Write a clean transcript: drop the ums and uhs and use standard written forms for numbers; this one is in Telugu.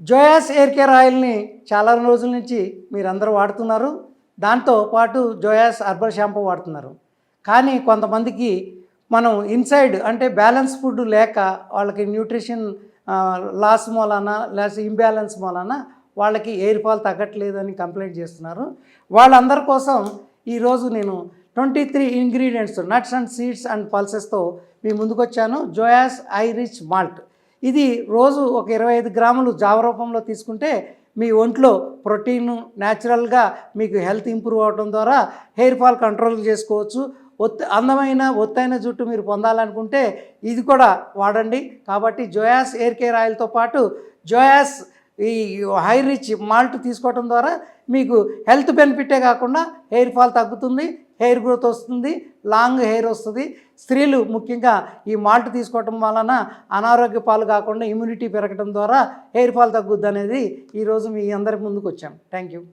జోయాస్ ఎయిర్ కేర్ ఆయిల్ని చాలా రోజుల నుంచి మీరందరూ వాడుతున్నారు. దాంతో పాటు జోయాస్ హెర్బల్ షాంపూ వాడుతున్నారు. కానీ కొంతమందికి మనం ఇన్సైడ్ అంటే బ్యాలెన్స్ ఫుడ్ లేక వాళ్ళకి న్యూట్రిషన్ లాస్ మూలాన లేకపోతే ఇంబ్యాలెన్స్ మూలాన వాళ్ళకి ఎయిర్ ఫాల్ తగ్గట్లేదని కంప్లైంట్ చేస్తున్నారు. వాళ్ళందరి కోసం ఈరోజు నేను 23 ingredients nuts and seeds and పల్సెస్తో మీ ముందుకు వచ్చాను. జోయాస్ ఐ రిచ్ మాల్ట్ ఇది రోజు ఒక 25 గ్రాములు జావ రూపంలో తీసుకుంటే మీ ఒంట్లో ప్రోటీను న్యాచురల్గా మీకు హెల్త్ ఇంప్రూవ్ అవడం ద్వారా హెయిర్ ఫాల్ కంట్రోల్ చేసుకోవచ్చు. అందమైన ఒత్తైన జుట్టు మీరు పొందాలనుకుంటే ఇది కూడా వాడండి. కాబట్టి జోయాస్ ఎయిర్ కేర్ ఆయిల్తో పాటు జోయాస్ ఈ హై రిచ్ మాల్ట్ తీసుకోవడం ద్వారా మీకు హెల్త్ బెనిఫిటే కాకుండా హెయిర్ ఫాల్ తగ్గుతుంది, హెయిర్ గ్రోత్ వస్తుంది, లాంగ్ హెయిర్ వస్తుంది. స్త్రీలు ముఖ్యంగా ఈ మాల్ట్ తీసుకోవటం వలన అనారోగ్య పాలు కాకుండా ఇమ్యూనిటీ పెరగడం ద్వారా హెయిర్ ఫాల్ తగ్గుద్ది అనేది ఈరోజు మీ అందరి ముందుకు వచ్చాం. Thank you.